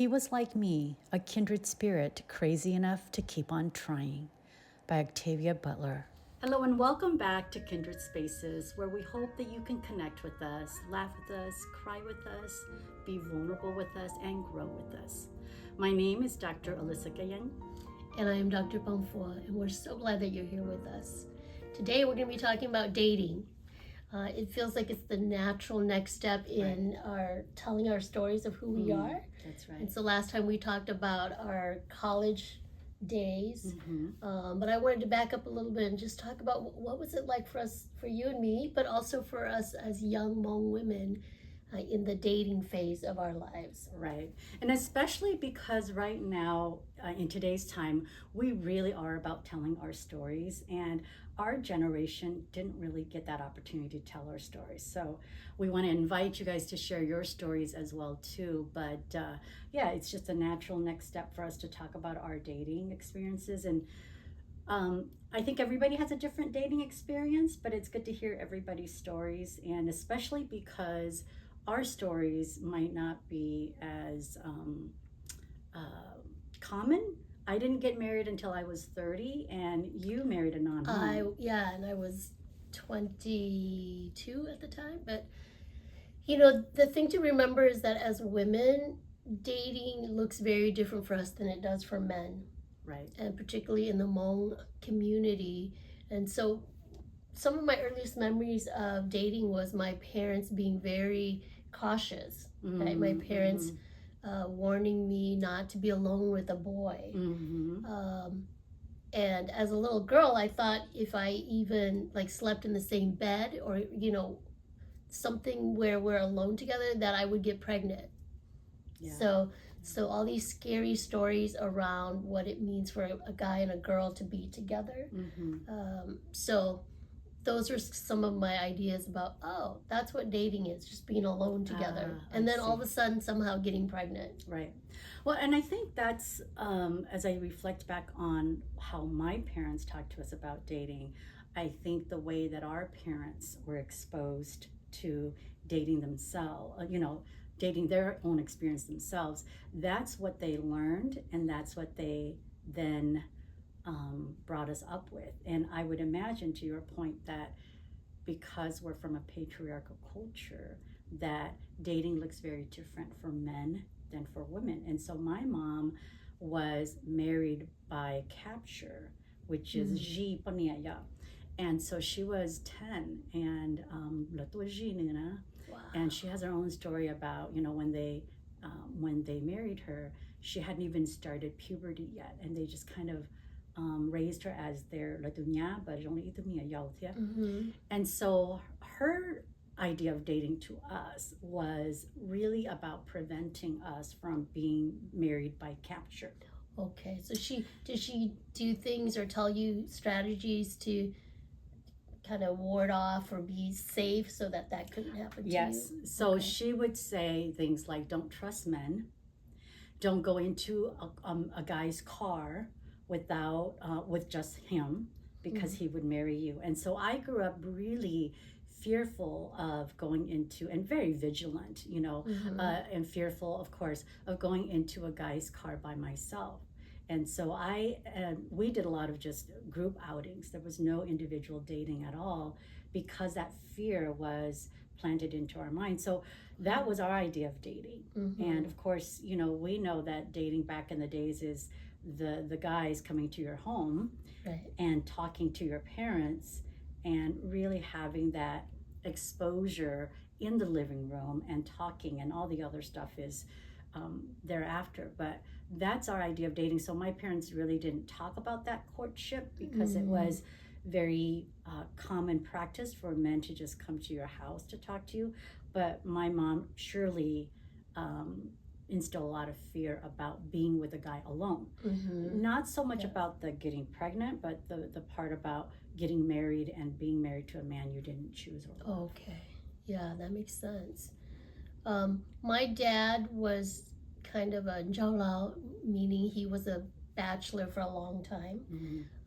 He was like me, a kindred spirit crazy enough to keep on trying, by Octavia Butler. Hello and welcome back to Kindred Spaces, where we hope that you can connect with us, laugh with us, cry with us, be vulnerable with us, and grow with us. My name is Dr. Alyssa Gayeng. And I am Dr. Foua, and we're so glad that you're here with us. Today we're going to be talking about dating. It feels like it's the natural next step in our telling our stories of who we are. That's right. And so last time we talked about our college days, but I wanted to back up a little bit and just talk about what was it like for us, for you and me, but also for us as young Hmong women in the dating phase of our lives. Right. And especially because right now, in today's time, we really are about telling our stories, and our generation didn't really get that opportunity to tell our stories. So we want to invite you guys to share your stories as well too. But yeah, it's just a natural next step for us to talk about our dating experiences. And I think everybody has a different dating experience, but it's good to hear everybody's stories, and especially because our stories might not be as common. I didn't get married until I was 30, and you married a non-Hmong. And I was 22 at the time. But you know, the thing to remember is that as women, dating looks very different for us than it does for men. Right. And particularly in the Hmong community. And so some of my earliest memories of dating was my parents being very cautious. Right? My parents warning me not to be alone with a boy. And as a little girl, I thought if I even like slept in the same bed, or you know, something where we're alone together, that I would get pregnant. Yeah. So all these scary stories around what it means for a guy and a girl to be together. So those are some of my ideas about, oh, that's what dating is, just being alone together. And then all of a sudden somehow getting pregnant. Right. Well, and I think that's, as I reflect back on how my parents talked to us about dating, I think the way that our parents were exposed to dating themselves, dating their own experience themselves, that's what they learned, and that's what they then brought us up with. And I would imagine, to your point, that because we're from a patriarchal culture, that dating looks very different for men than for women. And so my mom was married by capture, which is ji paniaya. And so she was 10, and and she has her own story about, when they married her, she hadn't even started puberty yet, and they just kind of raised her as their latunya, but only and so her idea of dating to us was really about preventing us from being married by capture. Okay, so did she do things or tell you strategies to kind of ward off or be safe so that couldn't happen to you? Yes. So she would say things like, don't trust men, don't go into a guy's car with just him, because he would marry you. And so I grew up really fearful of going into, and very vigilant, and fearful, of course, of going into a guy's car by myself. And so we did a lot of just group outings. There was no individual dating at all, because that fear was planted into our mind. So that was our idea of dating. And of course, we know that dating back in the days is the guys coming to your home, and talking to your parents, and really having that exposure in the living room, and talking, and all the other stuff is thereafter. But that's our idea of dating. So my parents really didn't talk about that courtship, because it was very common practice for men to just come to your house to talk to you. But my mom surely instill a lot of fear about being with a guy alone. Not so much about the getting pregnant, but the part about getting married and being married to a man you didn't choose or love. Okay, yeah, that makes sense. My dad was kind of a zhaolao, meaning he was a bachelor for a long time.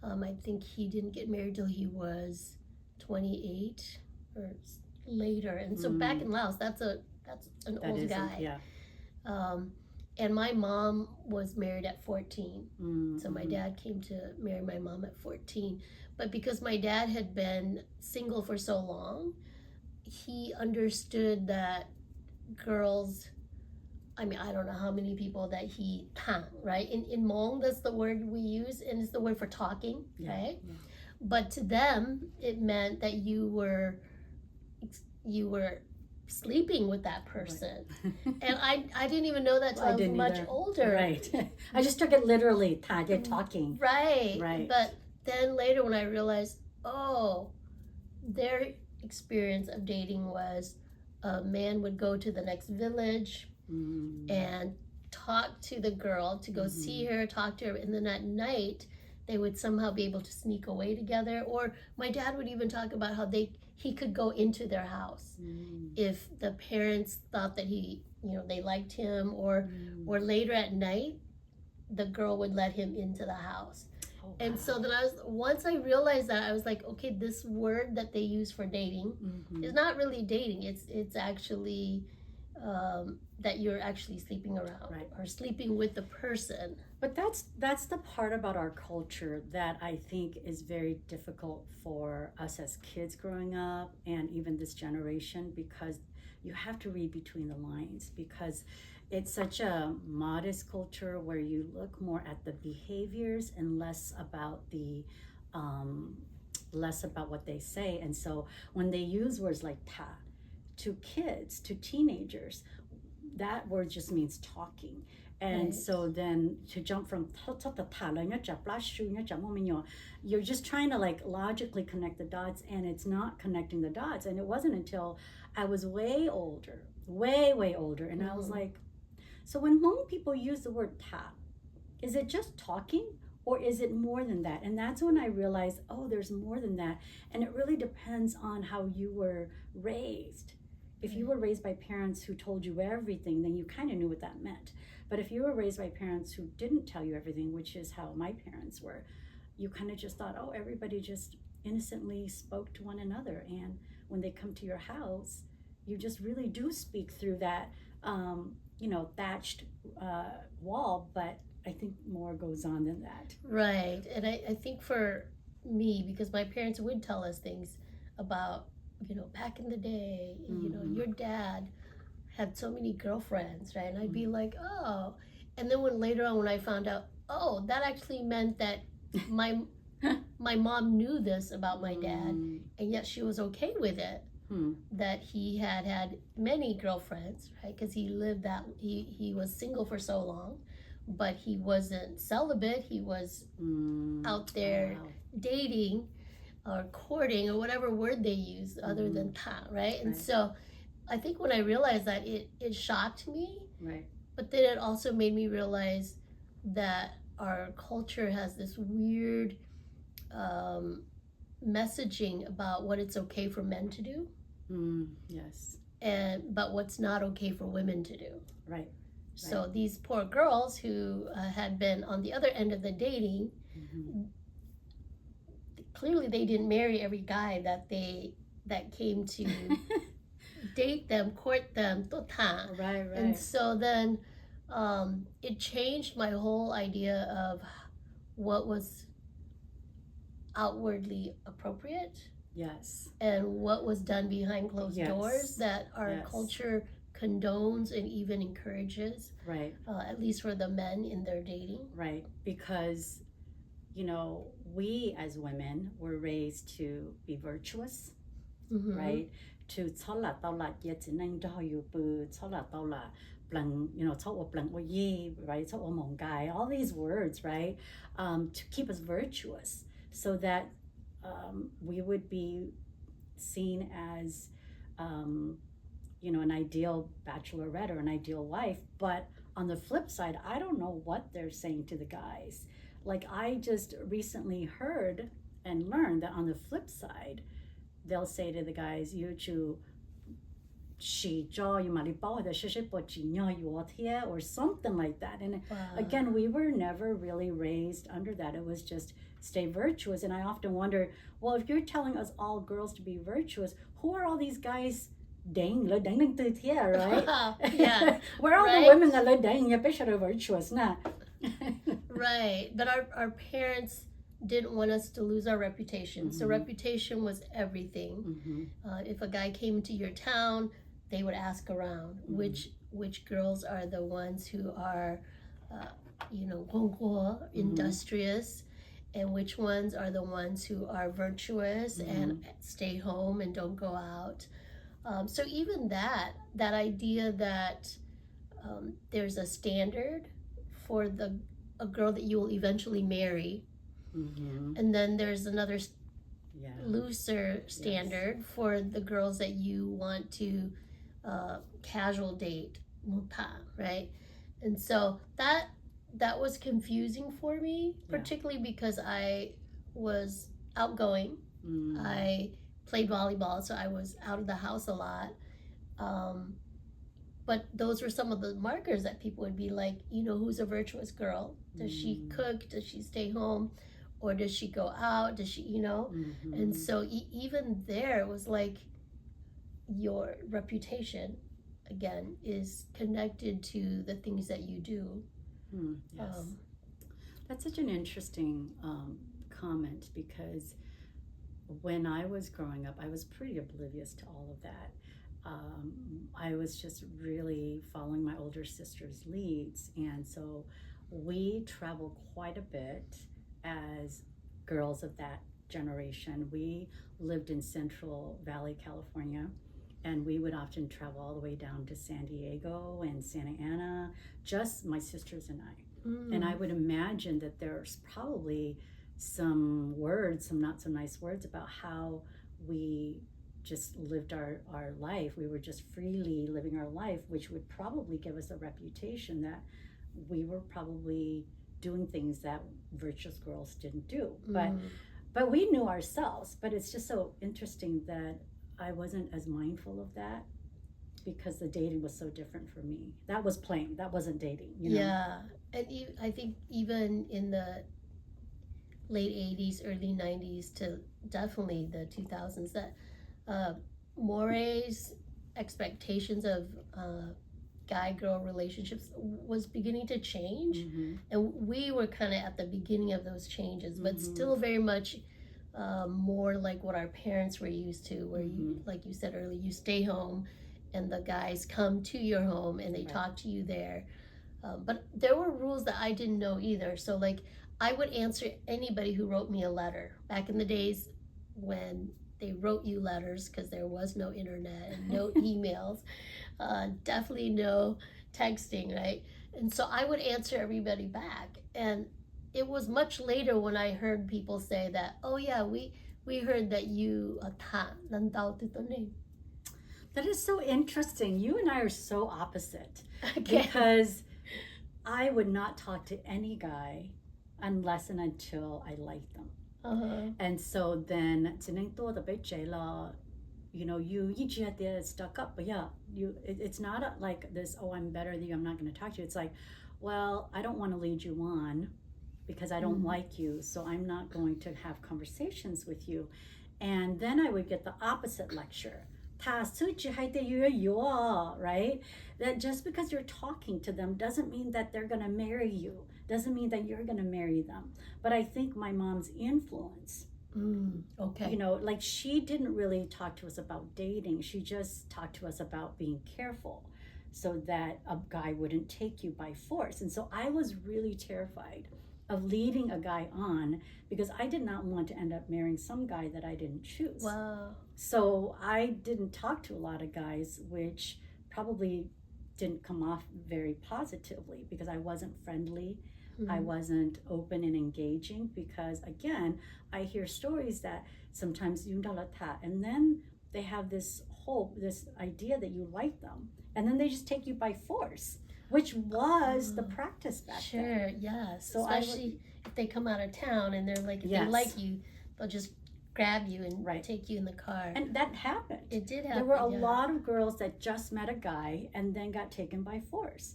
I think he didn't get married till he was 28 or later, and so back in Laos, that's an old guy. And my mom was married at 14. Mm-hmm. So my dad came to marry my mom at 14. But because my dad had been single for so long, he understood that girls, I mean, I don't know how many people that he can, right? In Hmong, that's the word we use, and it's the word for talking, right? Yeah. But to them, it meant that you were sleeping with that person. Right. And I didn't even know that till I was much older. Right. I just took it literally, you're talking. Right. Right. But then later when I realized, oh, their experience of dating was a man would go to the next village and talk to the girl to go see her, talk to her, and then at night they would somehow be able to sneak away together. Or my dad would even talk about how he could go into their house if the parents thought that they liked him, or later at night the girl would let him into the house. Oh, wow. And so then once I realized that, I was like, okay, this word that they use for dating is not really dating. It's actually that you're actually sleeping around, right, or sleeping with the person. But that's the part about our culture that I think is very difficult for us as kids growing up, and even this generation, because you have to read between the lines, because it's such a modest culture where you look more at the behaviors and less about what they say. And so when they use words like ta to kids, to teenagers, that word just means talking. And right. So then to jump from you're just trying to like logically connect the dots, and it's not connecting the dots. And it wasn't until I was way older, and I was like, so when Hmong people use the word ta, is it just talking, or is it more than that? And that's when I realized, oh, there's more than that. And it really depends on how you were raised. If you were raised by parents who told you everything, then you kind of knew what that meant. But if you were raised by parents who didn't tell you everything, which is how my parents were, you kind of just thought, oh, everybody just innocently spoke to one another. And when they come to your house, you just really do speak through that, thatched wall. But I think more goes on than that. Right. And I think for me, because my parents would tell us things about, back in the day, your dad had so many girlfriends, right? And I'd be like, oh. And then later on when I found out, oh, that actually meant that my mom knew this about my dad, and yet she was okay with it. That he had many girlfriends, right? Because he was single for so long, but he wasn't celibate. He was out there dating or courting, or whatever word they use other than ta, right? And so I think when I realized that, it shocked me. Right. But then it also made me realize that our culture has this weird messaging about what it's okay for men to do. Yes. But what's not okay for women to do. Right. So these poor girls who had been on the other end of the dating, clearly they didn't marry every guy that came to date them, court them, right. And so then it changed my whole idea of what was outwardly appropriate. Yes. And what was done behind closed doors that our culture condones and even encourages. Right. At least for the men in their dating. Right. Because, we as women were raised to be virtuous, right? To right? All these words, right? To keep us virtuous, so that we would be seen as, an ideal bachelorette or an ideal wife. But on the flip side, I don't know what they're saying to the guys. Like, I just recently heard and learned that on the flip side, they'll say to the guys, or something like that. And again, we were never really raised under that. It was just stay virtuous. And I often wonder, well, if you're telling us all girls to be virtuous, who are all these guys đánh lỡ đánh từ thiệt, right? Yeah, Where all the right? women are lỡ đánh, you bet you're virtuous, nah. Right. But our parents didn't want us to lose our reputation. So reputation was everything. If a guy came into your town, they would ask around which girls are the ones who are, industrious, and which ones are the ones who are virtuous and stay home and don't go out. So even that idea that there's a standard for a girl that you will eventually marry, and then there's another looser standard for the girls that you want to casual date, right? And so that was confusing for me, particularly because I was outgoing. I played volleyball, so I was out of the house a lot. But those were some of the markers that people would be like, who's a virtuous girl? Does she cook? Does she stay home? Or does she go out? Does she, And so even there, it was like your reputation, again, is connected to the things that you do. Yes. That's such an interesting comment, because when I was growing up, I was pretty oblivious to all of that. I was just really following my older sister's leads, and so we traveled quite a bit as girls of that generation. We lived in Central Valley, California, and we would often travel all the way down to San Diego and Santa Ana, just my sisters and I. And I would imagine that there's probably some words, some not so nice words, about how we just lived our life. We were just freely living our life, which would probably give us a reputation that we were probably doing things that virtuous girls didn't do. But we knew ourselves. But it's just so interesting that I wasn't as mindful of that, because the dating was so different for me. That was playing. That wasn't dating. Yeah, and I think even in the late 80s, early 90s to definitely the 2000s, that mores expectations of guy-girl relationships was beginning to change, and we were kind of at the beginning of those changes, but still very much more like what our parents were used to, where you, like you said earlier, you stay home and the guys come to your home and they talk to you there. But there were rules that I didn't know either. So like I would answer anybody who wrote me a letter back in the days when they wrote you letters, because there was no internet and no emails, definitely no texting, right? And so I would answer everybody back. And it was much later when I heard people say that, oh yeah, we heard that you That is so interesting. You and I are so opposite. Okay. Because I would not talk to any guy unless and until I liked them. And so then, you stuck up, but yeah, it's not like this, oh, I'm better than you, I'm not going to talk to you. It's like, well, I don't want to lead you on because I don't like you, so I'm not going to have conversations with you. And then I would get the opposite lecture. Right? That just because you're talking to them doesn't mean that they're going to marry you, doesn't mean that you're going to marry them. But I think my mom's influence, okay, like she didn't really talk to us about dating. She just talked to us about being careful so that a guy wouldn't take you by force. And so I was really terrified of leading a guy on, because I did not want to end up marrying some guy that I didn't choose. Wow. So I didn't talk to a lot of guys, which probably didn't come off very positively, because I wasn't friendly. I wasn't open and engaging, because again, I hear stories that sometimes and then they have this hope, this idea that you like them, and then they just take you by force, which was the practice back then. Sure, yes. So especially if they come out of town and they're like, if they like you, they'll just grab you and take you in the car. And that happened. It did happen. There were a lot of girls that just met a guy and then got taken by force,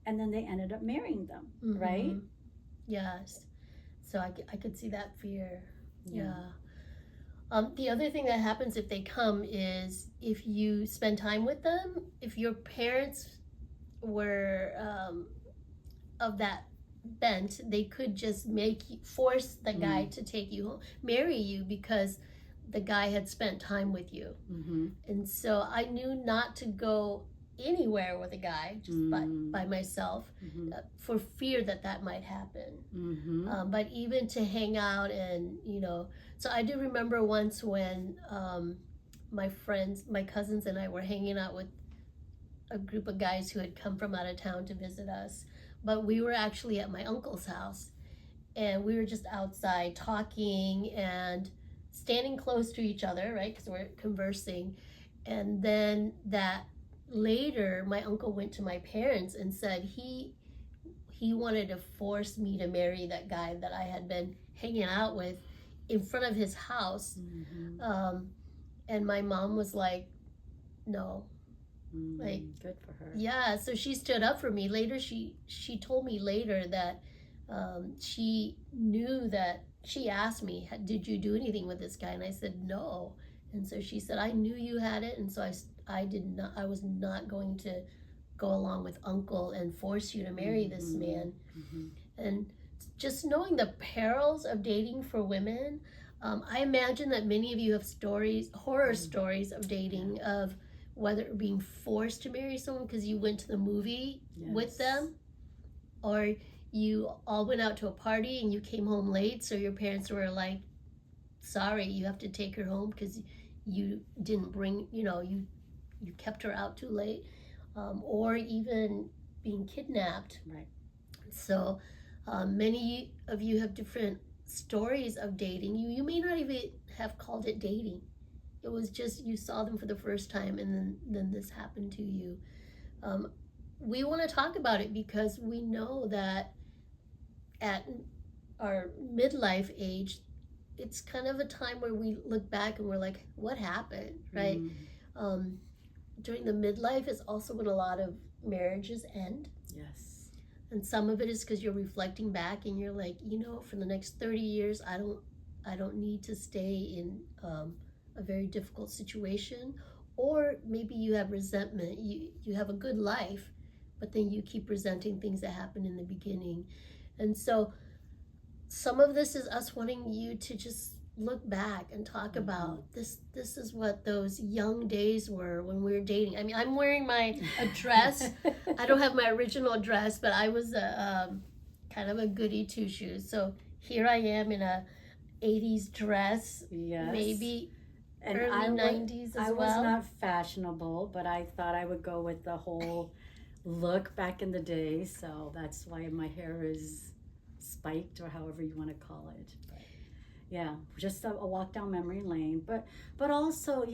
and then they ended up marrying them, right? Yes. So I could see that fear. Yeah. The other thing that happens if they come is if you spend time with them, if your parents were of that bent, they could just force the guy to take you home, marry you, because the guy had spent time with you. And so I knew not to go anywhere with a guy just by myself for fear that might happen. But even to hang out and, so I do remember once when my cousins and I were hanging out with a group of guys who had come from out of town to visit us, but we were actually at my uncle's house, and we were just outside talking and standing close to each other, right, because we're conversing. And then that later my uncle went to my parents and said he wanted to force me to marry that guy that I had been hanging out with in front of his house. And my mom was like, no. Like, good for her. Yeah, so she stood up for me. Later, she told me later that she knew that, she asked me, did you do anything with this guy? And I said, no. And so she said, I knew you had it, and so I was not going to go along with uncle and force you to marry this man. And just knowing the perils of dating for women, I imagine that many of you have horror stories of dating, of whether being forced to marry someone because you went to the movie with them, or you all went out to a party and you came home late, so your parents were like, sorry, you have to take her home because you didn't bring, you kept her out too late, or even being kidnapped. Right. So many of you have different stories of dating. You may not even have called it dating. It was just you saw them for the first time, and then this happened to you. We want to talk about it because we know that at our midlife age, it's kind of a time where we look back and we're like, what happened, right? During the midlife is also when a lot of marriages end. Yes. And some of it is because you're reflecting back and you're like, for the next 30 years, I don't need to stay in a very difficult situation. Or maybe you have resentment. You have a good life, but then you keep resenting things that happened in the beginning. And so some of this is us wanting you to just look back and talk about this is what those young days were when we were dating. I mean, I'm wearing a dress. I don't have my original dress, but I was a kind of a goody two shoes. So here I am in a 80s dress, maybe and early 90s as well. I was not fashionable, but I thought I would go with the whole look back in the day. So that's why my hair is spiked, or however you want to call it. Yeah, just a walk down memory lane, but also,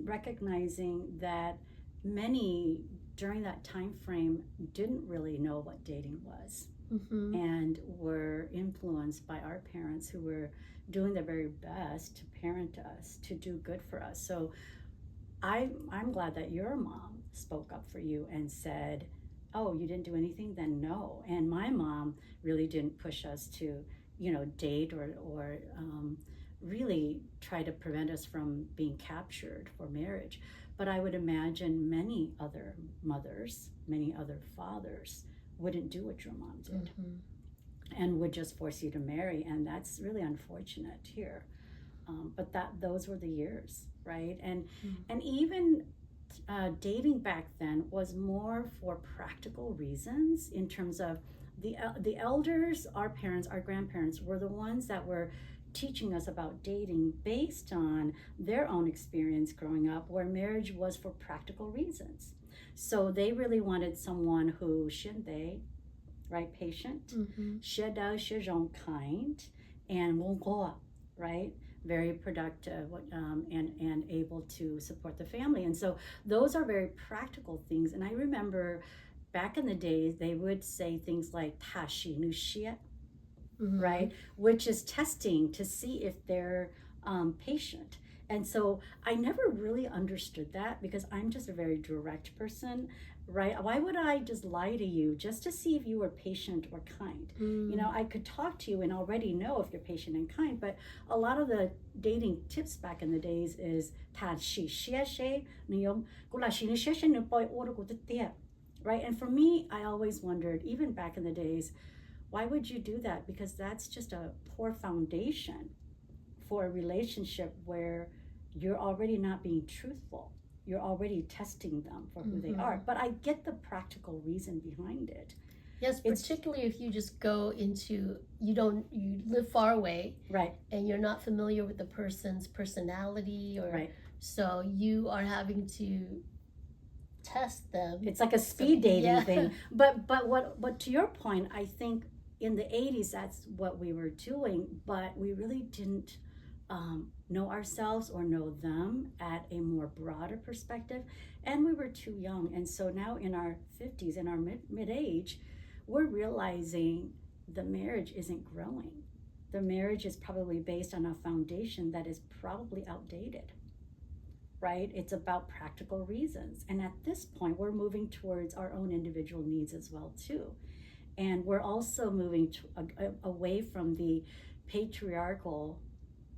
recognizing that many during that time frame didn't really know what dating was, and were influenced by our parents, who were doing their very best to parent us, to do good for us. So I'm glad that your mom spoke up for you and said, oh, you didn't do anything? Then no. And my mom really didn't push us to date or really try to prevent us from being captured for marriage. But I would imagine many other mothers, many other fathers wouldn't do what your mom did, and would just force you to marry. And that's really unfortunate here. But those were the years, right? And even dating back then was more for practical reasons, in terms of the elders, our parents, our grandparents, were the ones that were teaching us about dating based on their own experience growing up, where marriage was for practical reasons. So they really wanted someone who, right, patient, kind, and right, very productive, and able to support the family. And so those are very practical things. And I remember back in the days, they would say things like tashi nushia, right, which is testing to see if they're patient. And so I never really understood that, because I'm just a very direct person. right? Why would I just lie to you just to see if you were patient or kind? You know, I could talk to you and already know if you're patient and kind, but a lot of the dating tips back in the days is right? And for me, I always wondered, even back in the days, why would you do that? Because that's just a poor foundation for a relationship where you're already not being truthful. You're already testing them for who they are. But I get the practical reason behind it. Yes, particularly if you just go into, you live far away, right? And you're not familiar with the person's personality, or right. So you are having to test them. It's like a speed dating thing. But what to your point, I think in the 80s that's what we were doing, but we really didn't know ourselves or know them at a more broader perspective, and we were too young. And so now in our 50s, in our mid-age, we're realizing the marriage isn't growing. The marriage is probably based on a foundation that is probably outdated, right? It's about practical reasons. And at this point, we're moving towards our own individual needs as well, too. And we're also moving away from the patriarchal,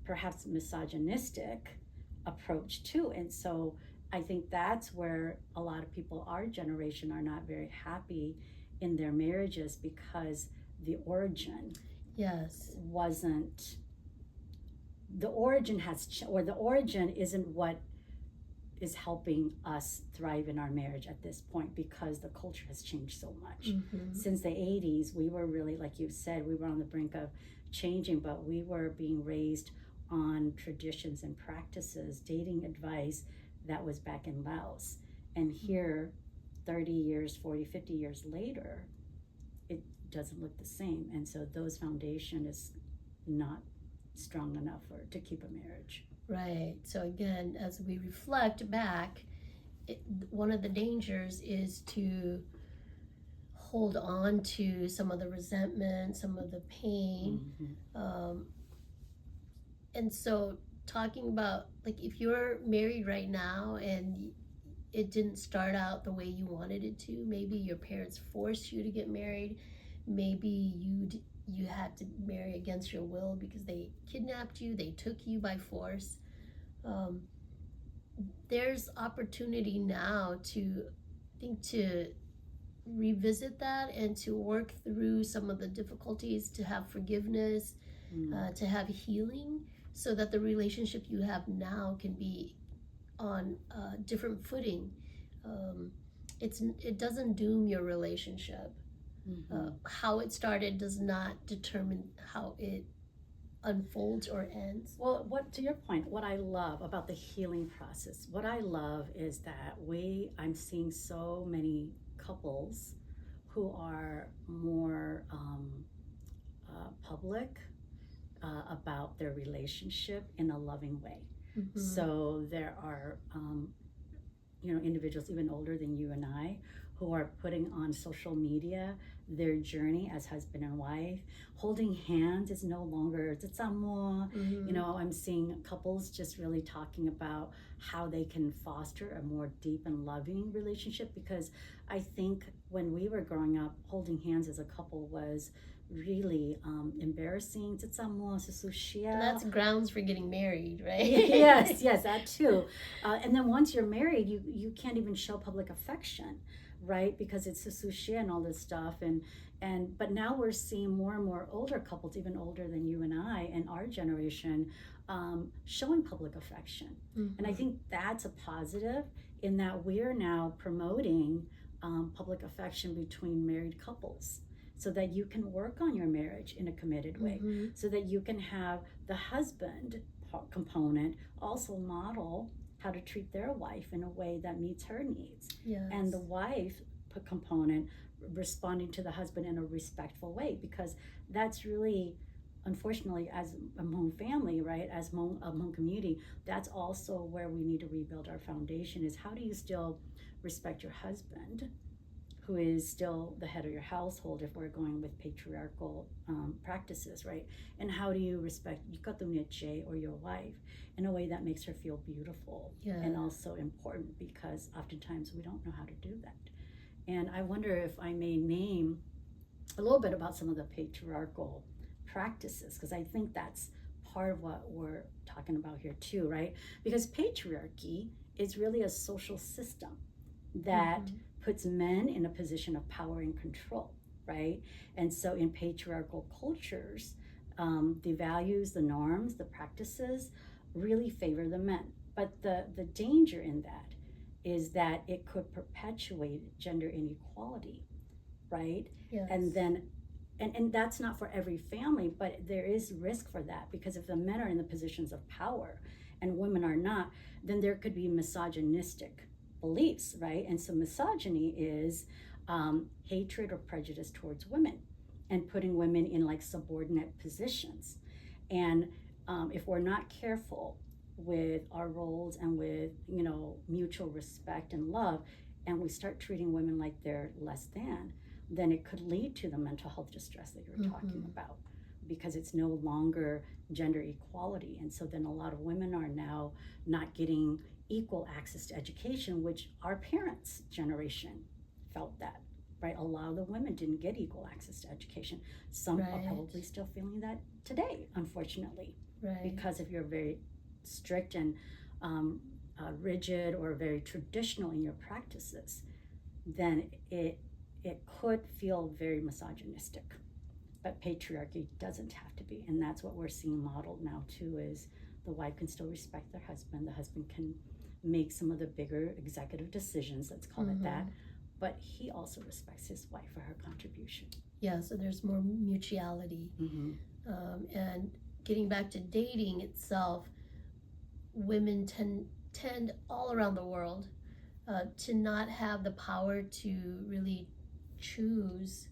perhaps misogynistic approach, too. And so I think that's where a lot of people, our generation, are not very happy in their marriages, because the origin wasn't, the origin has, or the origin isn't what is helping us thrive in our marriage at this point, because the culture has changed so much. Since the 80s, we were really, like you said, we were on the brink of changing, but we were being raised on traditions and practices, dating advice that was back in Laos. And here, 30 years, 40, 50 years later, it doesn't look the same. And so those foundation is not strong enough to keep a marriage. Right. So again, as we reflect back, one of the dangers is to hold on to some of the resentment, some of the pain. And so talking about, like, if you're married right now and it didn't start out the way you wanted it to, maybe your parents forced you to get married, maybe you had to marry against your will because they kidnapped you, they took you by force. There's opportunity now to revisit that and to work through some of the difficulties, to have forgiveness, to have healing, so that the relationship you have now can be on a different footing. It doesn't doom your relationship. How it started does not determine how it unfolds or ends. Well, to your point, what I love about the healing process, what I love is that I'm seeing so many couples who are more public about their relationship in a loving way. So there are individuals even older than you and I who are putting on social media their journey as husband and wife. Holding hands is no longer I'm seeing couples just really talking about how they can foster a more deep and loving relationship, because I think when we were growing up, holding hands as a couple was really embarrassing. And that's grounds for getting married, right? yes, that too. And then once you're married, you can't even show public affection, right? Because it's sushia and all this stuff. But now we're seeing more and more older couples, even older than you and I and our generation, showing public affection. And I think that's a positive, in that we're now promoting public affection between married couples, so that you can work on your marriage in a committed way, so that you can have the husband component also model how to treat their wife in a way that meets her needs. And the wife component responding to the husband in a respectful way, because that's really, unfortunately, as a Hmong family, right, as a Hmong community, that's also where we need to rebuild our foundation, is how do you still respect your husband, who is still the head of your household if we're going with patriarchal practices, right? And how do you respect or your wife in a way that makes her feel beautiful and also important, because oftentimes we don't know how to do that. And I wonder if I may name a little bit about some of the patriarchal practices, because I think that's part of what we're talking about here too, right? Because patriarchy is really a social system that puts men in a position of power and control, right? And so in patriarchal cultures, the values, the norms, the practices really favor the men. But the danger in that is that it could perpetuate gender inequality, right? Yes. And then and that's not for every family, but there is risk for that, because if the men are in the positions of power and women are not, then there could be misogynistic beliefs, right? And so misogyny is hatred or prejudice towards women and putting women in like subordinate positions. And if we're not careful with our roles and with, you know, mutual respect and love, and we start treating women like they're less than, then it could lead to the mental health distress that you're talking about, because it's no longer gender equality. And so then a lot of women are now not getting equal access to education, which our parents' generation felt that, right? A lot of the women didn't get equal access to education. Some are probably still feeling that today, unfortunately, because if you're very strict and rigid or very traditional in your practices, then it could feel very misogynistic. But patriarchy doesn't have to be, and that's what we're seeing modeled now too, is the wife can still respect their husband, the husband can make some of the bigger executive decisions, let's call it that, but he also respects his wife for her contribution. Yeah, so there's more mutuality. And getting back to dating itself, women tend all around the world to not have the power to really choose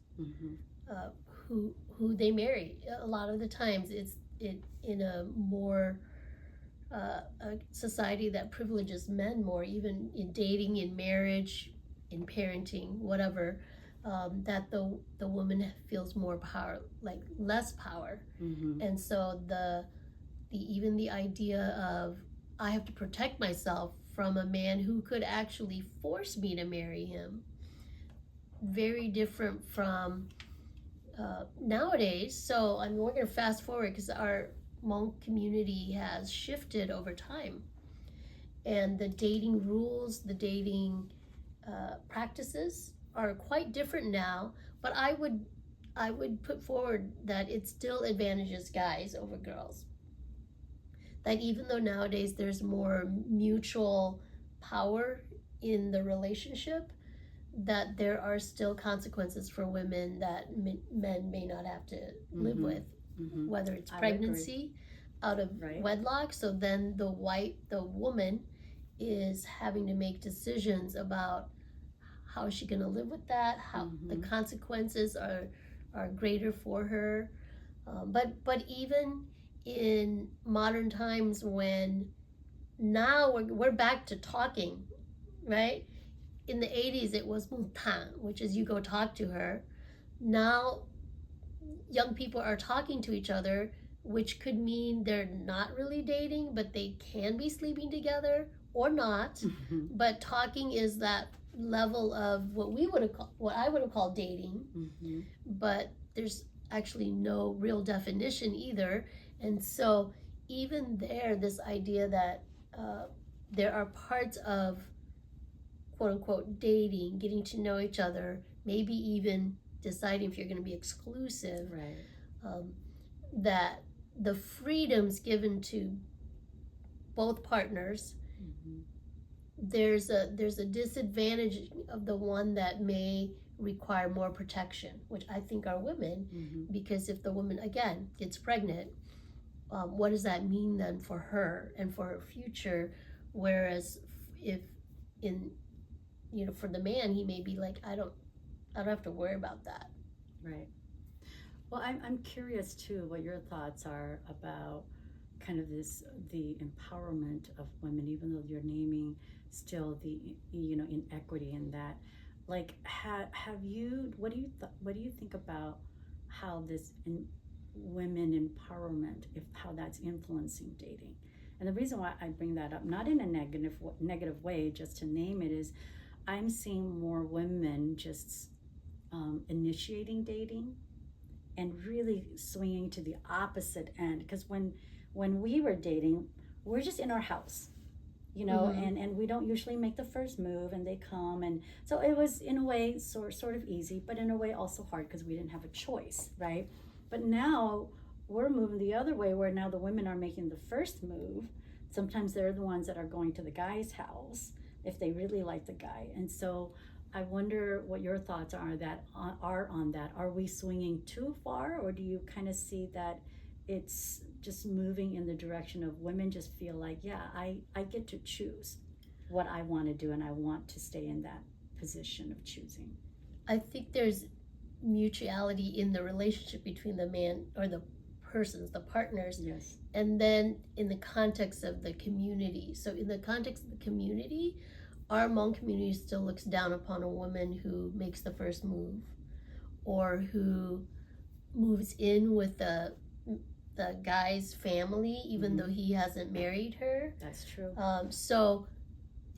who they marry. A lot of the times it's in a more a society that privileges men more, even in dating, in marriage, in parenting, whatever, that the woman feels more power, like less power. And so the even the idea of, I have to protect myself from a man who could actually force me to marry him, very different from nowadays. So I mean, we're going to fast forward, because our Hmong community has shifted over time, and the dating rules, the dating practices are quite different now. But I would put forward that it still advantages guys over girls. Like, even though nowadays there's more mutual power in the relationship, that there are still consequences for women that men may not have to live with, whether it's pregnancy out of wedlock. So then the woman is having to make decisions about how she's going to live with that, how the consequences are greater for her. But even in modern times, when now we're back to talking, right? In the 80s, it was mutan, which is you go talk to her. Now, young people are talking to each other, which could mean they're not really dating, but they can be sleeping together or not. But talking is that level of what I would have called dating. But there's actually no real definition either. And so even there, this idea that there are parts of quote unquote dating, getting to know each other, maybe even deciding if you're going to be exclusive, that the freedoms given to both partners, there's a disadvantage of the one that may require more protection, which I think are women, because if the woman again gets pregnant, what does that mean then for her and for her future? Whereas if for the man, he may be like, I don't have to worry about that. Right. Well, I'm curious too what your thoughts are about kind of the empowerment of women, even though you're naming still the inequity in that. Like, what do you think about how this women empowerment, how that's influencing dating? And the reason why I bring that up, not in a negative way, just to name it, is I'm seeing more women just initiating dating and really swinging to the opposite end. Because when we were dating, we're just in our house, you know, and we don't usually make the first move, and they come, and so it was in a way sort of easy, but in a way also hard because we didn't have a choice, right? But now we're moving the other way, where now the women are making the first move. Sometimes they're the ones that are going to the guy's house if they really like the guy. And so I wonder what your thoughts are on that. Are we swinging too far, or do you kind of see that it's just moving in the direction of women just feel like, yeah, I get to choose what I want to do, and I want to stay in that position of choosing? I think there's mutuality in the relationship between the man or the persons, the partners. Yes. And then in the context of the community. So in the context of the community, our Hmong community still looks down upon a woman who makes the first move, or who moves in with the guy's family, even though he hasn't married her. That's true. So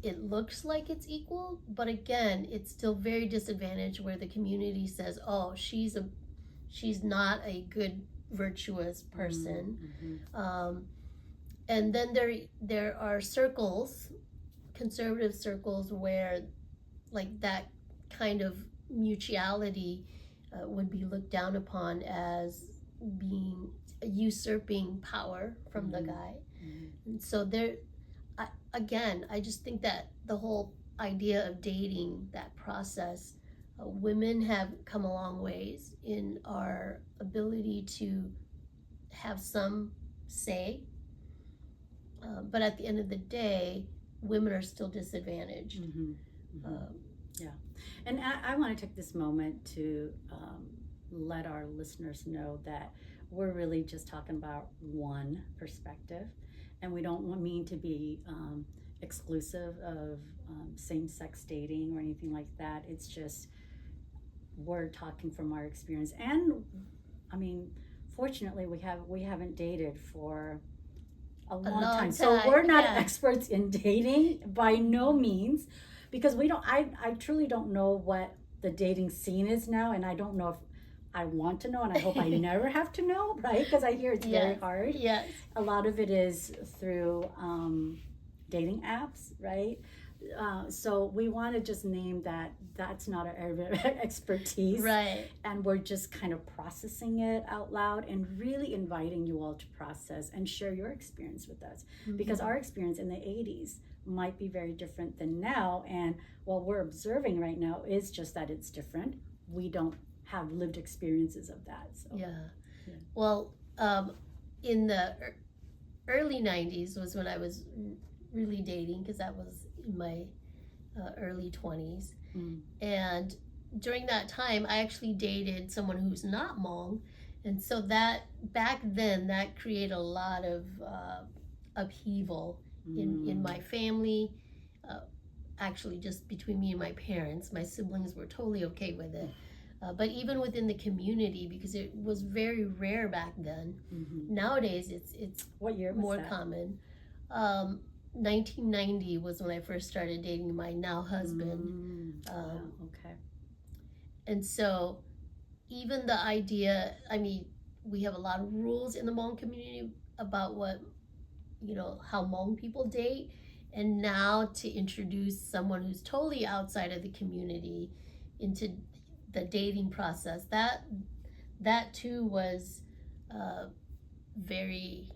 it looks like it's equal, but again, it's still very disadvantaged, where the community says, oh, she's not a good, virtuous person. And then there are circles, conservative circles, where like that kind of mutuality would be looked down upon as being usurping power from the guy. And so I just think that the whole idea of dating, that process, women have come a long ways in our ability to have some say, but at the end of the day, women are still disadvantaged. Yeah. And I want to take this moment to let our listeners know that we're really just talking about one perspective, and we don't mean to be exclusive of same-sex dating or anything like that. It's just we're talking from our experience, and I mean, fortunately, we haven't dated for a long time, so we're not experts in dating by no means, because we don't. I truly don't know what the dating scene is now, and I don't know if I want to know, and I hope I never have to know, right? Because I hear it's very hard. Yes. A lot of it is through dating apps, right? So we want to just name that's not our area of expertise. Right. And we're just kind of processing it out loud and really inviting you all to process and share your experience with us. Because our experience in the 80s might be very different than now. And what we're observing right now is just that it's different. We don't have lived experiences of that. So. Yeah. Well, in the early 90s was when I was really dating, because that was in my early 20s. And during that time, I actually dated someone who's not Hmong. And so that back then, that created a lot of upheaval in my family. Actually, just between me and my parents. My siblings were totally okay with it. But even within the community, because it was very rare back then. Nowadays, it's what year was more that? Common. 1990 was when I first started dating my now husband. Okay. And so even the idea, I mean, we have a lot of rules in the Hmong community about what, how Hmong people date. And now to introduce someone who's totally outside of the community into the dating process, that too was very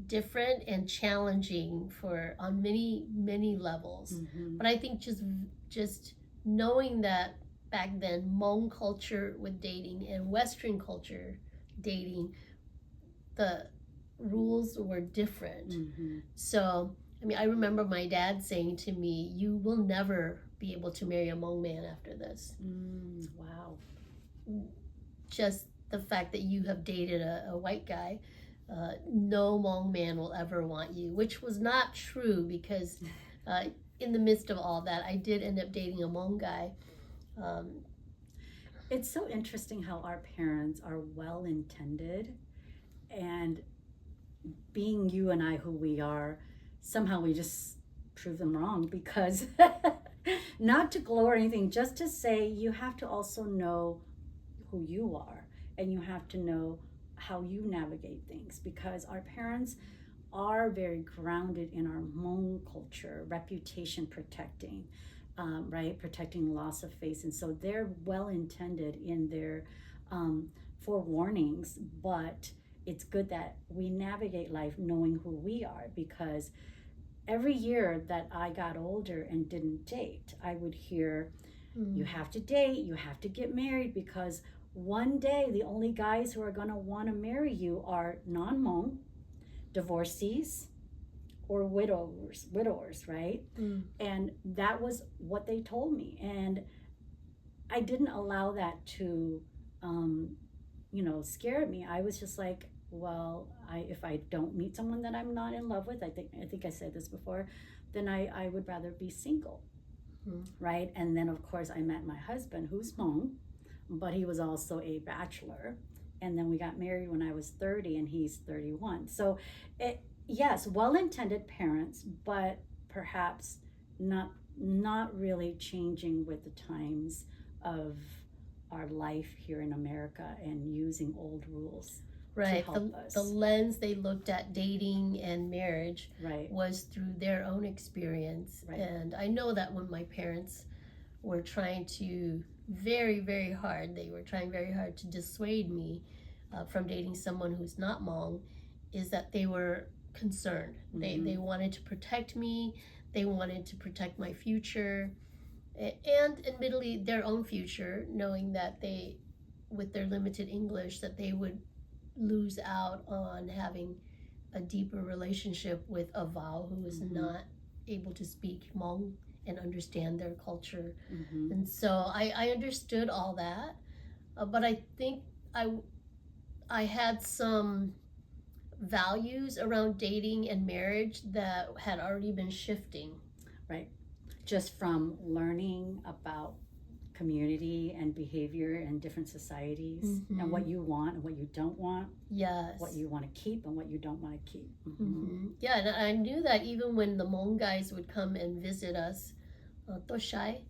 different and challenging on many levels. But I think just knowing that back then Hmong culture with dating and Western culture dating, the rules were different. So I mean, I remember my dad saying to me, "You will never be able to marry a Hmong man after this." Wow. Just the fact that you have dated a white guy, no Hmong man will ever want you, which was not true, because in the midst of all that, I did end up dating a Hmong guy. It's so interesting how our parents are well-intended, and being you and I who we are, somehow we just prove them wrong, because Not to glow or anything, just to say you have to also know who you are, and you have to know how you navigate things, because our parents are very grounded in our Hmong culture, reputation protecting, right? Protecting loss of face. And so they're well intended in their forewarnings, but it's good that we navigate life knowing who we are, because every year that I got older and didn't date, I would hear, you have to date, you have to get married, because one day the only guys who are going to want to marry you are non-Hmong, divorcees, or widowers, right? And that was what they told me, and I didn't allow that to scare me. I was just like, well, if I don't meet someone that I'm not in love with, I think I said this before, then I would rather be single, right? And then of course I met my husband, who's Hmong, but he was also a bachelor, and then we got married when I was 30 and he's 31. So yes, well-intended parents, but perhaps not really changing with the times of our life here in America and using old rules to help us. The lens they looked at dating and marriage Right. was through their own experience. Right. And I know that when my parents were trying to very, very hard, they were trying very hard to dissuade me from dating someone who's not Hmong, is that they were concerned. They wanted to protect me. They wanted to protect my future, and admittedly their own future, knowing that they, with their limited English, that they would lose out on having a deeper relationship with a Foua who is not able to speak Hmong and understand their culture. And so I understood all that, but I think I had some values around dating and marriage that had already been shifting. Right. Just from learning about community and behavior in different societies, and what you want and what you don't want. Yes. What you want to keep and what you don't want to keep. Yeah, and I knew that even when the Hmong guys would come and visit us, Toshai,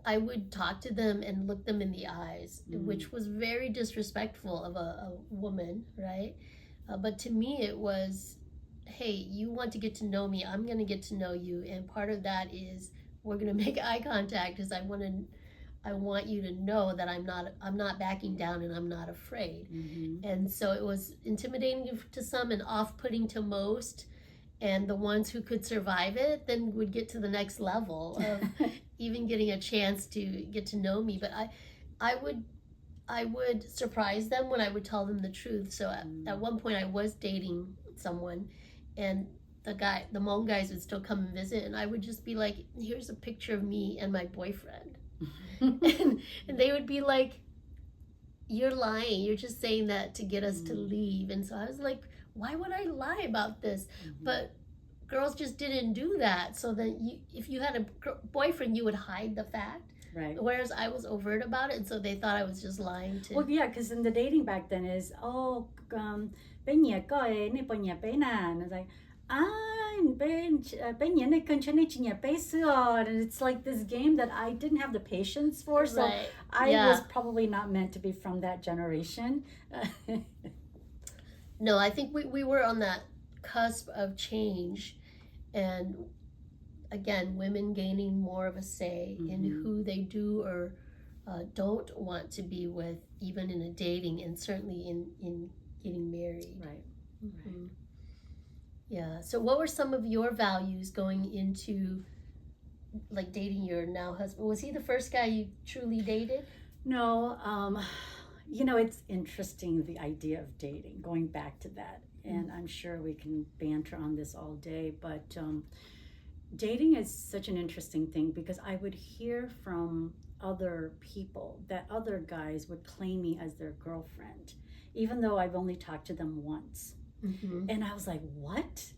I would talk to them and look them in the eyes, which was very disrespectful of a woman, right? But to me it was, hey, you want to get to know me, I'm going to get to know you, and part of that is we're going to make eye contact, because I want you to know that I'm not backing down and I'm not afraid. And so it was intimidating to some and off-putting to most, and the ones who could survive it then would get to the next level of even getting a chance to get to know me. But I would surprise them when I would tell them the truth. So at one point I was dating someone, and the Hmong guys would still come and visit, and I would just be like, here's a picture of me and my boyfriend. and they would be like, you're lying, you're just saying that to get us to leave. And so I was like, why would I lie about this? But girls just didn't do that. So then if you had a boyfriend, you would hide the fact. Right. Whereas I was overt about it, and so they thought I was just lying to. Well, yeah, because in the dating back then is, bên nhà có ai nè, bên nhà bé nè, and it's like, bên nhà này con chân nhà bé xưa, and it's like this game that I didn't have the patience for, so Right. I was probably not meant to be from that generation. No, I think we were on that cusp of change, and again, women gaining more of a say in who they do or don't want to be with, even in a dating, and certainly in getting married. Right. Yeah. So what were some of your values going into like dating your now husband? Was he the first guy you truly dated? No, it's interesting, the idea of dating, going back to that, and I'm sure we can banter on this all day, but dating is such an interesting thing, because I would hear from other people that other guys would claim me as their girlfriend, even though I've only talked to them once. And I was like, what?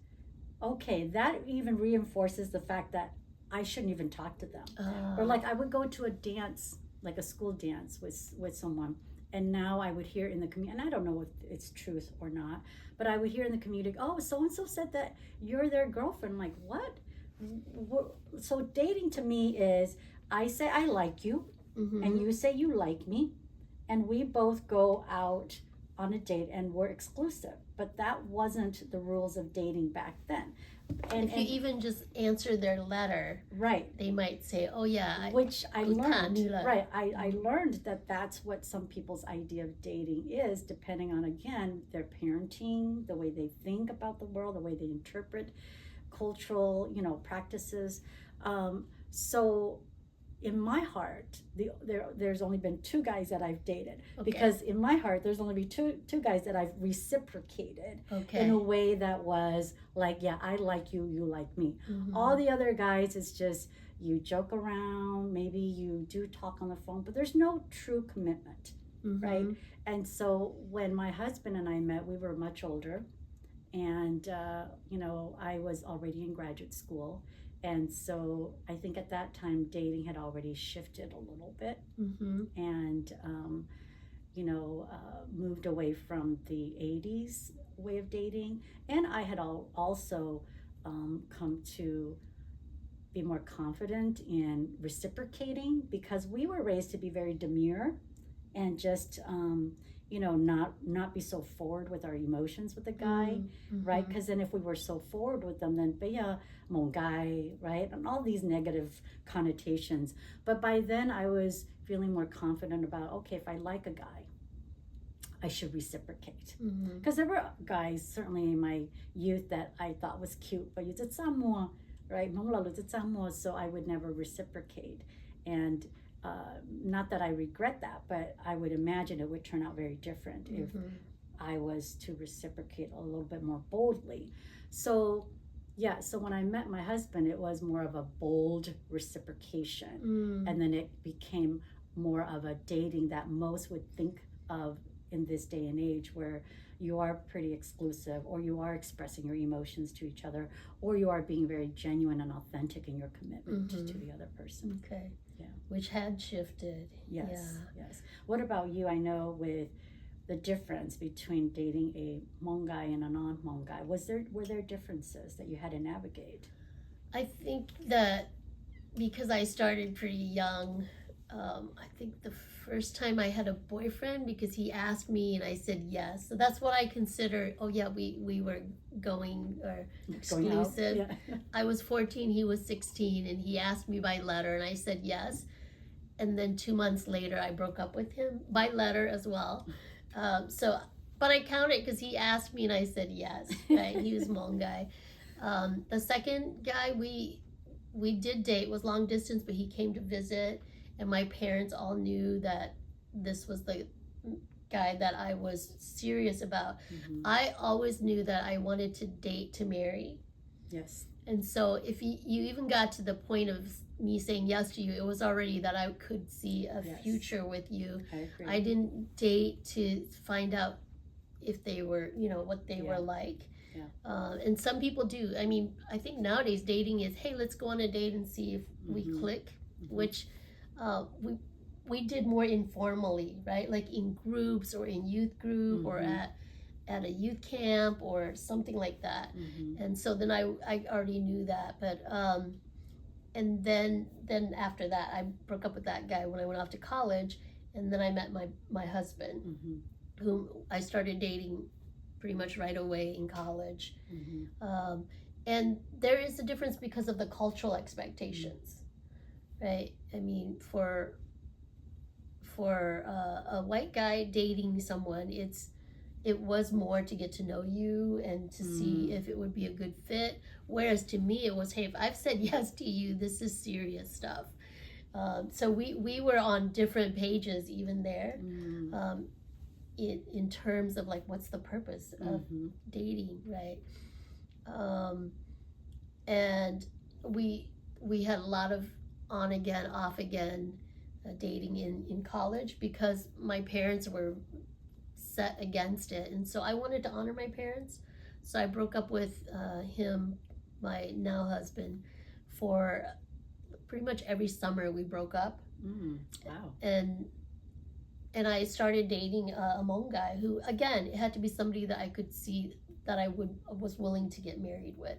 Okay, that even reinforces the fact that I shouldn't even talk to them. Or like I would go to a dance, like a school dance with someone, and now I would hear in the community, and I don't know if it's truth or not, but I would hear in the community, oh, so-and-so said that you're their girlfriend. I'm like, what? so dating to me is I say I like you, Mm-hmm. and you say you like me, and we both go out on a date and we're exclusive. But that wasn't the rules of dating back then. And if you even just answer their letter, right, they might say, "Oh yeah," which I learned. Nula. Right, I learned that that's what some people's idea of dating is, depending on again their parenting, the way they think about the world, the way they interpret cultural, practices. So in my heart, there's only been two guys that I've dated, because in my heart there's only been two guys that I've reciprocated in a way that was like, yeah, I like you, you like me. Mm-hmm. All the other guys is just you joke around, maybe you do talk on the phone, but there's no true commitment. Mm-hmm. Right? And so when my husband and I met, we were much older, and I was already in graduate school. And so I think at that time dating had already shifted a little bit. Mm-hmm. And moved away from the 80s way of dating. And I had also come to be more confident in reciprocating, because we were raised to be very demure and just not be so forward with our emotions with the guy. Mm-hmm. Right? Because then if we were so forward with them, then yeah, Hmong guy, right, and all these negative connotations. But by then I was feeling more confident about, okay, if I like a guy, I should reciprocate. Because there were guys certainly in my youth that I thought was cute, but you did some more, right? So I would never reciprocate. And not that I regret that, but I would imagine it would turn out very different if I was to reciprocate a little bit more boldly. So when I met my husband, it was more of a bold reciprocation. And then it became more of a dating that most would think of in this day and age, where you are pretty exclusive, or you are expressing your emotions to each other, or you are being very genuine and authentic in your commitment to the other person. Okay. Yeah. Which had shifted. Yes. Yes. What about you? I know with the difference between dating a Hmong guy and a non-Hmong guy, were there differences that you had to navigate? I think that because I started pretty young, I think the first time I had a boyfriend, because he asked me and I said yes. So that's what I consider, we were going exclusive. Going out, yeah. I was 14, he was 16, and he asked me by letter and I said yes. And then 2 months later, I broke up with him by letter as well. But I count it because he asked me and I said yes, right? He was Hmong guy. The second guy we did date was long distance, but he came to visit, and my parents all knew that this was the guy that I was serious about. I always knew that I wanted to date to marry. Yes. And so if you even got to the point of me saying yes to you, it was already that I could see a future with you. I agree. I didn't date to find out if they were, what they were like. Yeah. And some people do. I mean, I think nowadays dating is, hey, let's go on a date and see if we click, which we did more informally, right? Like in groups or in youth group or at a youth camp or something like that. And so then I already knew that. But and then after that, I broke up with that guy when I went off to college, and then I met my husband, whom I started dating pretty much right away in college. And there is a difference because of the cultural expectations, right? I mean, for a white guy dating someone, it was more to get to know you and to see if it would be a good fit. Whereas to me, it was, hey, if I've said yes to you, this is serious stuff. So we were on different pages even there. In terms of like, what's the purpose of dating, right? And we had a lot of on again, off again dating in college, because my parents were set against it, and so I wanted to honor my parents. So I broke up with him, my now husband, for pretty much every summer we broke up. Wow. And I started dating a Hmong guy who, again, it had to be somebody that I could see that I was willing to get married with.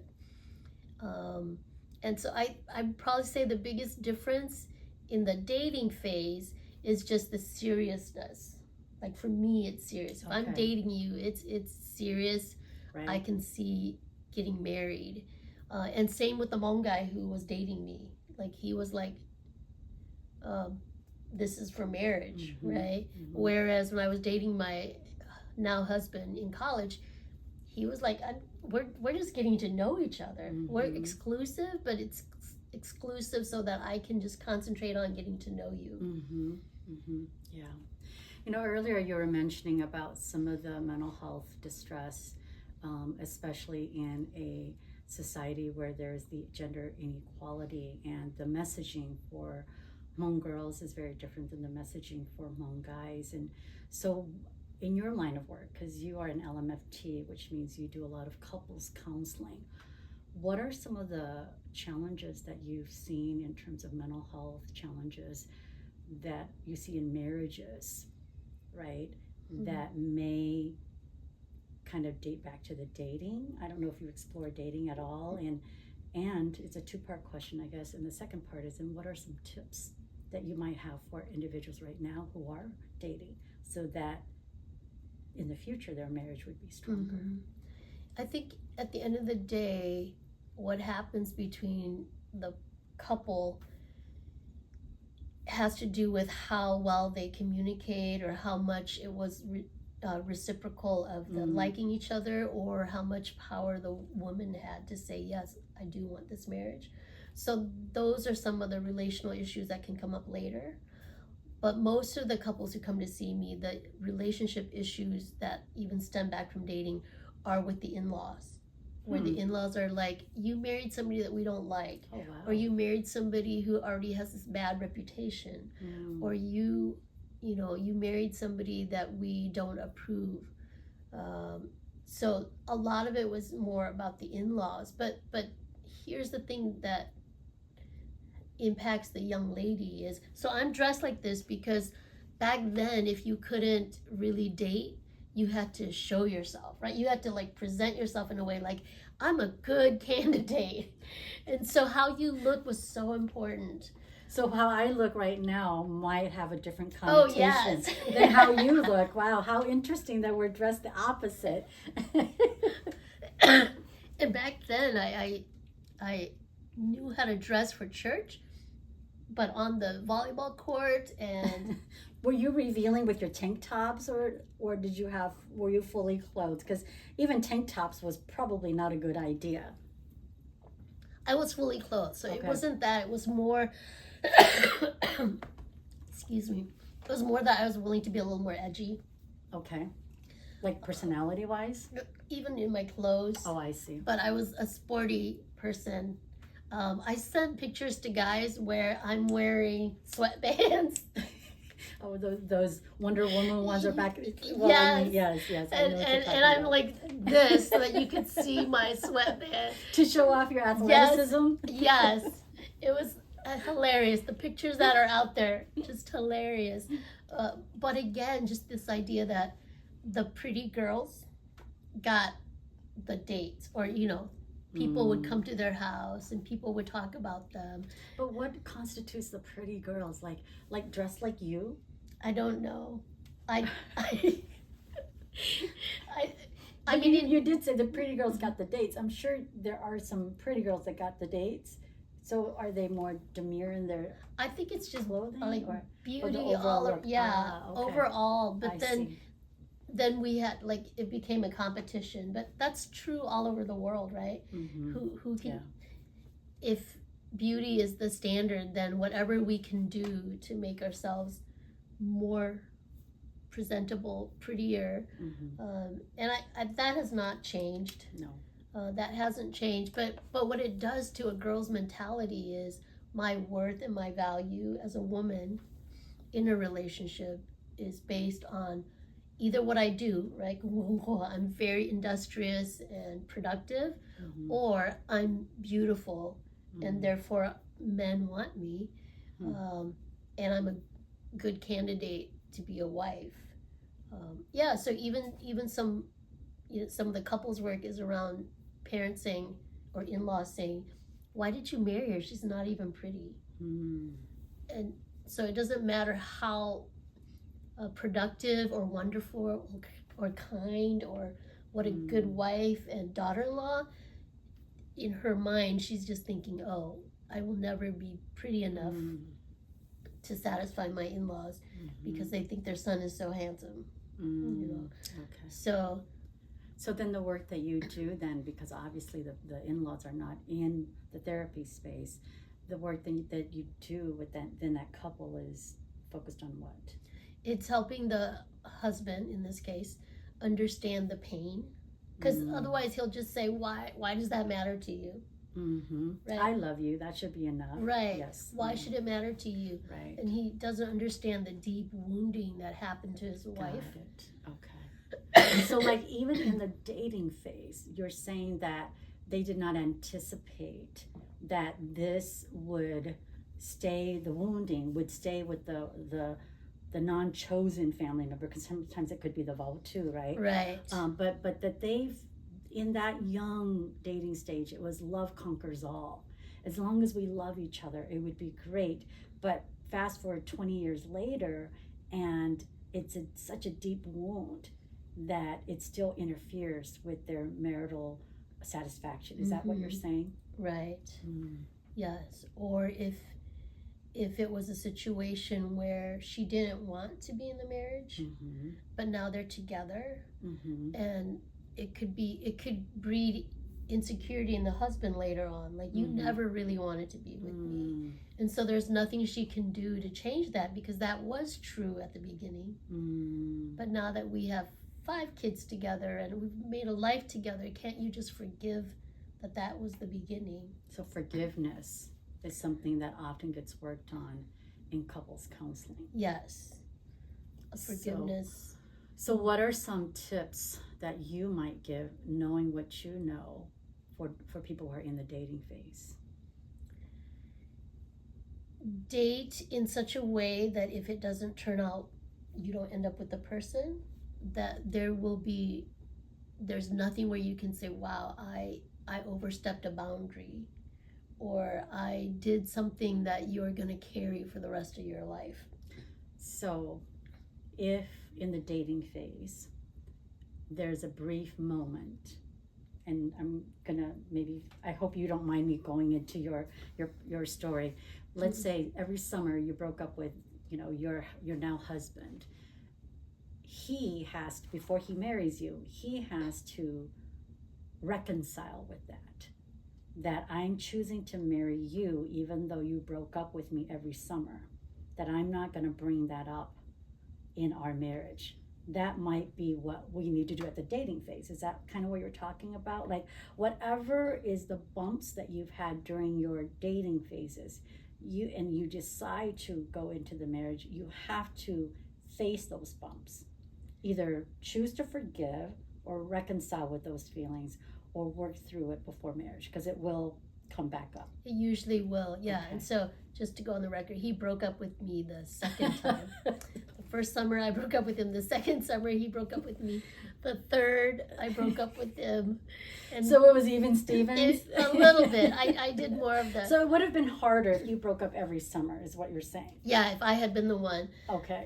And so I'd probably say the biggest difference in the dating phase is just the seriousness. Like for me, it's serious. If I'm dating you, it's serious. Right. I can see getting married. And same with the Hmong guy who was dating me. Like he was like, this is for marriage, right? Whereas when I was dating my now husband in college, he was like, we're just getting to know each other. We're exclusive, but it's exclusive so that I can just concentrate on getting to know you. Yeah. You know, earlier you were mentioning about some of the mental health distress, especially in a society where there's the gender inequality, and the messaging for Hmong girls is very different than the messaging for Hmong guys. And so in your line of work, because you are an LMFT, which means you do a lot of couples counseling, what are some of the challenges that you've seen in terms of mental health challenges that you see in marriages, right? That may kind of date back to the dating. I don't know if you explore dating at all. And it's a two-part question, I guess. And the second part is, and what are some tips that you might have for individuals right now who are dating so that in the future their marriage would be stronger? I think at the end of the day, what happens between the couple has to do with how well they communicate, or how much it was reciprocal of the liking each other, or how much power the woman had to say, yes, I do want this marriage. So those are some of the relational issues that can come up later. But most of the couples who come to see me, the relationship issues that even stem back from dating are with the in-laws, where the in-laws are like, you married somebody that we don't like, or you married somebody who already has this bad reputation, or you married somebody that we don't approve. So a lot of it was more about the in-laws. But here's the thing that impacts the young lady is, so I'm dressed like this because back then, if you couldn't really date, you had to show yourself, right? You had to like present yourself in a way like, I'm a good candidate. And so how you look was so important. So how I look right now might have a different connotation than how you look. Wow, how interesting that we're dressed the opposite. And back then, I knew how to dress for church, but on the volleyball court and... Were you revealing with your tank tops, or were you fully clothed? Because even tank tops was probably not a good idea. I was fully clothed, so it wasn't that. It was more, excuse me. It was more that I was willing to be a little more edgy. Okay. Like personality-wise? Even in my clothes. Oh, I see. But I was a sporty person. I sent pictures to guys where I'm wearing sweatbands. Oh, those Wonder Woman ones are back. Well, yes. And I'm like this so that you could see my sweatband. To show off your athleticism? Yes. It was hilarious. The pictures that are out there, just hilarious. But again, just this idea that the pretty girls got the dates, or, people would come to their house and people would talk about them. But what constitutes the pretty girls? Like dressed like you? I don't know. I mean, you did say the pretty girls got the dates. I'm sure there are some pretty girls that got the dates. So are they more demure in their... I think it's just clothing, like or beauty, the overall look? Overall. But I then we had, like, it became a competition. But that's true all over the world, right? Who can, if beauty is the standard, then whatever we can do to make ourselves more presentable, prettier, and I that has not changed. No, that hasn't changed. But what it does to a girl's mentality is my worth and my value as a woman in a relationship is based on either what I do, right? I'm very industrious and productive, or I'm beautiful, and therefore men want me, and I'm a good candidate to be a wife. So even some of the couples work is around parents saying, or in-laws saying, why did you marry her? She's not even pretty. Mm. And so it doesn't matter how productive or wonderful or kind or what a good wife and daughter-in-law. In her mind, she's just thinking, oh, I will never be pretty enough to satisfy my in-laws because they think their son is so handsome. You know. Okay. So then the work that you do then, because obviously the in-laws are not in the therapy space, the work that you do with that couple is focused on what? it's helping the husband, in this case, understand the pain. Because otherwise he'll just say, why does that matter to you? Right? I love you. That should be enough. Right. Yes. Why should it matter to you? Right. And he doesn't understand the deep wounding that happened to his wife. Got it. Okay. So like even in the dating phase, you're saying that they did not anticipate that this would stay, the wounding would stay with the non-chosen family member, because sometimes it could be the Vawa too, right? Right. But that they've, in that young dating stage, it was love conquers all. As long as we love each other, it would be great. But fast forward 20 years later, and it's such a deep wound that it still interferes with their marital satisfaction. Is that what you're saying? Right. Yes. Or if it was a situation where she didn't want to be in the marriage, but now they're together, and it could breed insecurity in the husband later on. Like, you never really wanted to be with me. And so there's nothing she can do to change that, because that was true at the beginning. But now that we have 5 kids together and we've made a life together, can't you just forgive that was the beginning? So forgiveness is something that often gets worked on in couples counseling. Yes. Forgiveness. So what are some tips that you might give, knowing what you know, for people who are in the dating phase? Date in such a way that if it doesn't turn out, you don't end up with the person, that there's nothing where you can say, wow, I overstepped a boundary, or I did something that you're going to carry for the rest of your life. So if in the dating phase there's a brief moment, and I'm gonna, maybe, I hope you don't mind me going into your story. Let's say every summer you broke up with, your now husband. He has to, before he marries you, he has to reconcile with that I'm choosing to marry you even though you broke up with me every summer, that I'm not going to bring that up in our marriage. That might be what we need to do at the dating phase. Is that kind of what you're talking about? Like, whatever is the bumps that you've had during your dating phases, you decide to go into the marriage, you have to face those bumps. Either choose to forgive or reconcile with those feelings, or work through it before marriage, because it will come back up. It usually will, yeah. Okay. And so, just to go on the record, he broke up with me the second time. The first summer I broke up with him. The second summer he broke up with me. The third I broke up with him. And so it was even Stevens? A little bit. I did more of that. So it would have been harder if you broke up every summer, is what you're saying? Yeah, if I had been the one. Okay.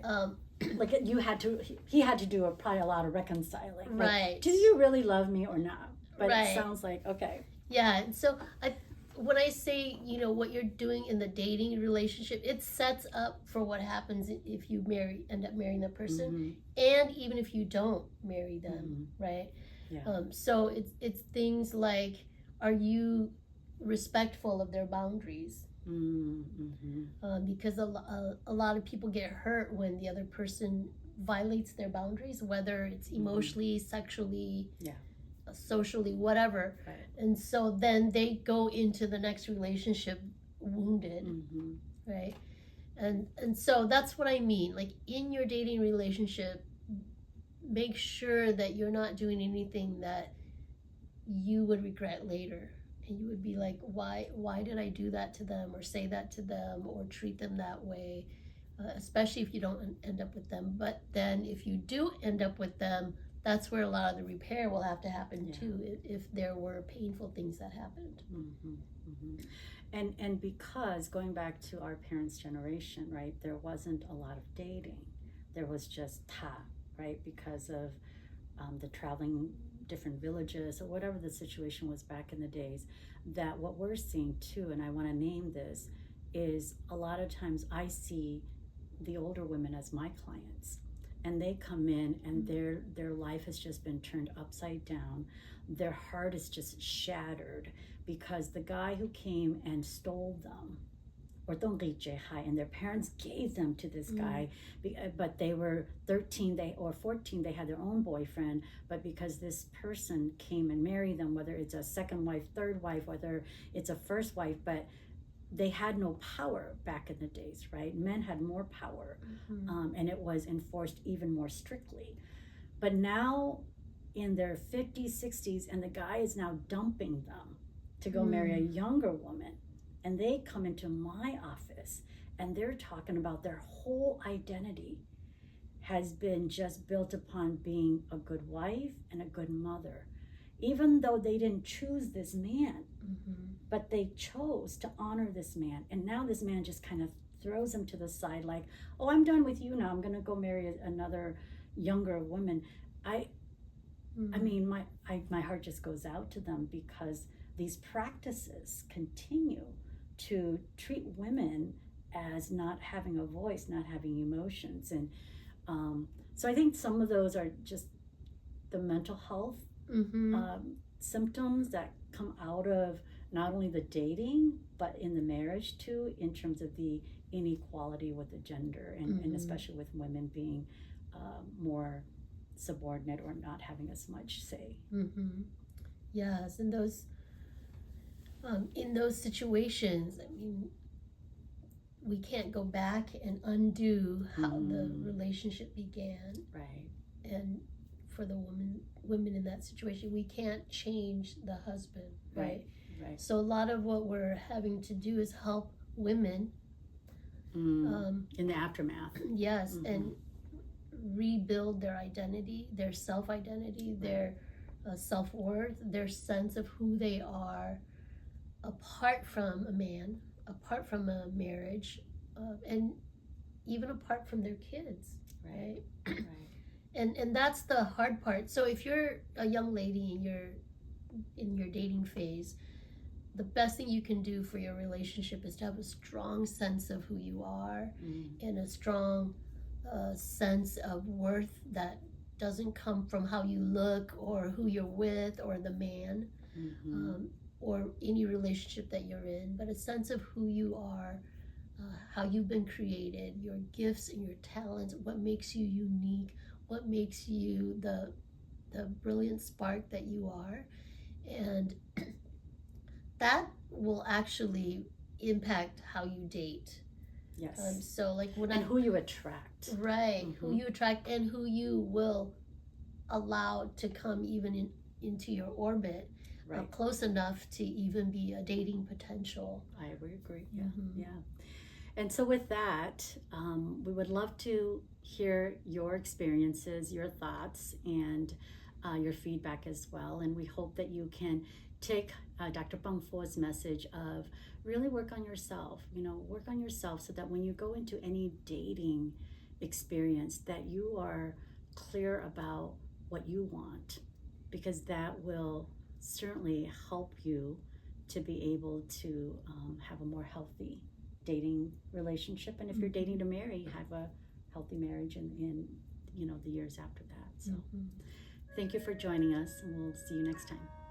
Like he had to do probably a lot of reconciling. Like, right. Do you really love me or not? But right. It sounds like, okay. Yeah, and so when I say, what you're doing in the dating relationship, it sets up for what happens if you end up marrying the person, and even if you don't marry them, right? Yeah. So it's things like, are you respectful of their boundaries? Because a lot of people get hurt when the other person violates their boundaries, whether it's emotionally, sexually, socially, whatever. Right. And so then they go into the next relationship wounded, right? And so that's what I mean. Like, in your dating relationship, make sure that you're not doing anything that you would regret later. And you would be like, why did I do that to them, or say that to them, or treat them that way? Especially if you don't end up with them. But then if you do end up with them, that's where a lot of the repair will have to happen Yeah. too, if there were painful things that happened. And because going back to our parents' generation, right, there wasn't a lot of dating. There was just right, because of the traveling different villages or whatever the situation was back in the days. That what we're seeing too, and I want to name this, is a lot of times I see the older women as my clients, and they come in and their life has just been turned upside down. Their heart is just shattered because the guy who came and stole them, or and their parents gave them to this guy, but they were 13 or 14, they had their own boyfriend, but because this person came and married them, whether it's a second wife, third wife, whether it's a first wife, but they had no power back in the days, right? Men had more power, and it was enforced even more strictly. But now in their 50s, 60s, and the guy is now dumping them to go marry a younger woman. And they come into my office and they're talking about their whole identity has been just built upon being a good wife and a good mother, even though they didn't choose this man, but they chose to honor this man. And now this man just kind of throws them to the side like, oh, I'm done with you now. I'm going to go marry another younger woman. I mean, my heart just goes out to them because these practices continue to treat women as not having a voice, not having emotions. And so I think some of those are just the mental health symptoms that come out of not only the dating, but in the marriage too, in terms of the inequality with the gender, and especially with women being more subordinate or not having as much say. Yes, and those in those situations, I mean, we can't go back and undo how the relationship began. Right. And for the women in that situation, we can't change the husband, right? Right. So a lot of what we're having to do is help women in the aftermath. Yes, and rebuild their identity, their self-identity, their self-worth, their sense of who they are apart from a man, apart from a marriage, and even apart from their kids, right? And that's the hard part. So if you're a young lady in your dating phase, the best thing you can do for your relationship is to have a strong sense of who you are and a strong sense of worth that doesn't come from how you look or who you're with or the man or any relationship that you're in, but a sense of who you are, how you've been created, your gifts and your talents, what makes you unique, what makes you the brilliant spark that you are. And that will actually impact how you date. Yes. So like when who you attract. Right. Who you attract and who you will allow to come even into your orbit, close enough to even be a dating potential. I agree. Yeah. And so with that, we would love to hear your experiences, your thoughts, and your feedback as well. And we hope that you can take Dr. Foua's message of really work on yourself, work on yourself so that when you go into any dating experience that you are clear about what you want, because that will certainly help you to be able to have a more healthy dating relationship. And if you're dating to marry, have a healthy marriage in the years after that. So thank you for joining us, and we'll see you next time.